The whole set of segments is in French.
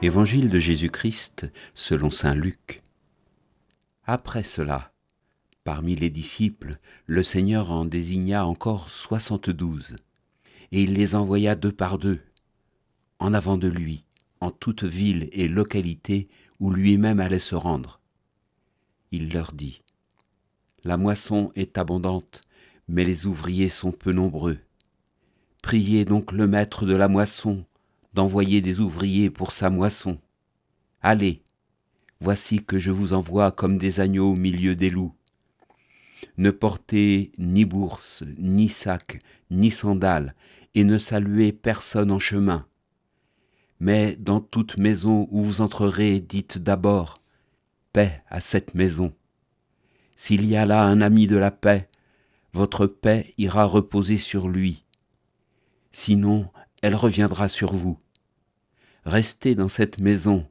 Évangile de Jésus-Christ selon saint Luc. Après cela, parmi les disciples, le Seigneur en désigna encore 72, et il les envoya 2 par 2, en avant de lui, en toute ville et localité où lui-même allait se rendre. Il leur dit : La moisson est abondante, mais les ouvriers sont peu nombreux. Priez donc le maître de la moisson d'envoyer des ouvriers pour sa moisson. Allez, voici que je vous envoie comme des agneaux au milieu des loups. Ne portez ni bourse, ni sac, ni sandales, et ne saluez personne en chemin. Mais dans toute maison où vous entrerez, dites d'abord : Paix à cette maison. S'il y a là un ami de la paix, votre paix ira reposer sur lui. Sinon, elle reviendra sur vous. Restez dans cette maison,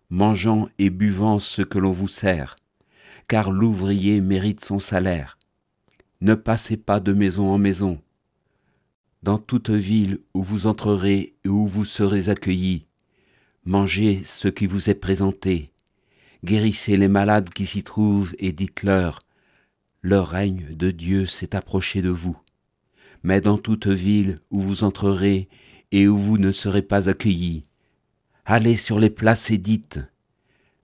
mangeant et buvant ce que l'on vous sert, car l'ouvrier mérite son salaire. Ne passez pas de maison en maison. Dans toute ville où vous entrerez et où vous serez accueillis, mangez ce qui vous est présenté. Guérissez les malades qui s'y trouvent et dites-leur : Le règne de Dieu s'est approché de vous. Mais dans toute ville où vous entrerez et où vous ne serez pas accueillis, allez sur les places et dites :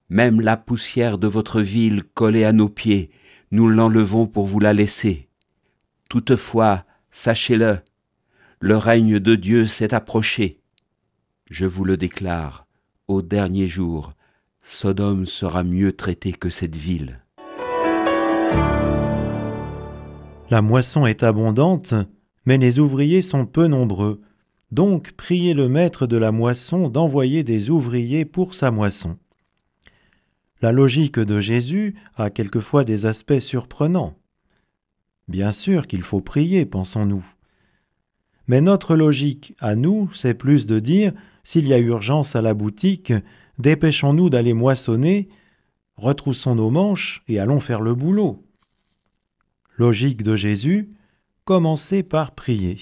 Même la poussière de votre ville collée à nos pieds, nous l'enlevons pour vous la laisser. Toutefois, sachez-le, le règne de Dieu s'est approché. Je vous le déclare, au dernier jour, Sodome sera mieux traitée que cette ville. La moisson est abondante, mais les ouvriers sont peu nombreux. Donc, priez le maître de la moisson d'envoyer des ouvriers pour sa moisson. La logique de Jésus a quelquefois des aspects surprenants. Bien sûr qu'il faut prier, pensons-nous. Mais notre logique, à nous, c'est plus de dire, s'il y a urgence à la boutique, dépêchons-nous d'aller moissonner, retroussons nos manches et allons faire le boulot. Logique de Jésus, commencez par prier.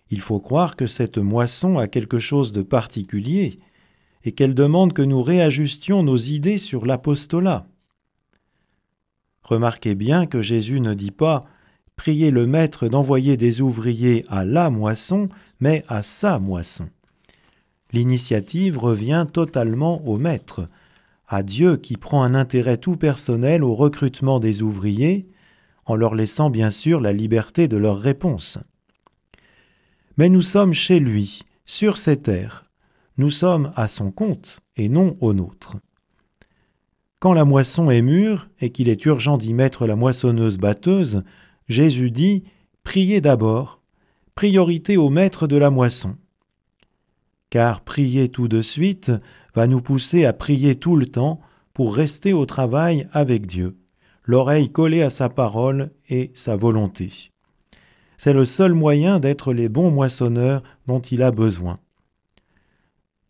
Il faut croire que cette moisson a quelque chose de particulier et qu'elle demande que nous réajustions nos idées sur l'apostolat. Remarquez bien que Jésus ne dit pas « Priez le maître d'envoyer des ouvriers à la moisson », mais à sa moisson. L'initiative revient totalement au maître, à Dieu qui prend un intérêt tout personnel au recrutement des ouvriers, en leur laissant bien sûr la liberté de leur réponse. Mais nous sommes chez lui, sur ces terres. Nous sommes à son compte et non au nôtre. Quand la moisson est mûre et qu'il est urgent d'y mettre la moissonneuse-batteuse, Jésus dit « Priez d'abord, priorité au maître de la moisson ». Car prier tout de suite va nous pousser à prier tout le temps pour rester au travail avec Dieu, l'oreille collée à sa parole et sa volonté. C'est le seul moyen d'être les bons moissonneurs dont il a besoin.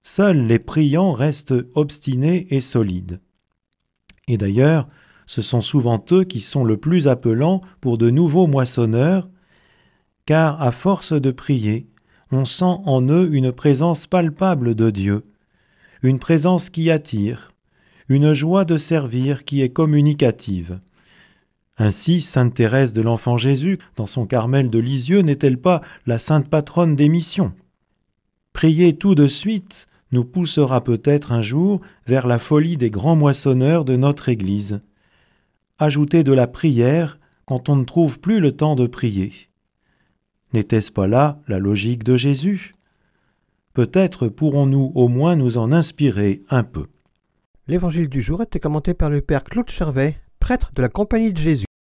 Seuls les priants restent obstinés et solides. Et d'ailleurs, ce sont souvent eux qui sont le plus appelants pour de nouveaux moissonneurs, car à force de prier, on sent en eux une présence palpable de Dieu, une présence qui attire, une joie de servir qui est communicative. Ainsi, sainte Thérèse de l'Enfant Jésus, dans son Carmel de Lisieux, n'est-elle pas la sainte patronne des missions ? Prier tout de suite nous poussera peut-être un jour vers la folie des grands moissonneurs de notre Église. Ajouter de la prière quand on ne trouve plus le temps de prier. N'était-ce pas là la logique de Jésus ? Peut-être pourrons-nous au moins nous en inspirer un peu. L'évangile du jour était commenté par le père Claude Chervet, prêtre de la Compagnie de Jésus.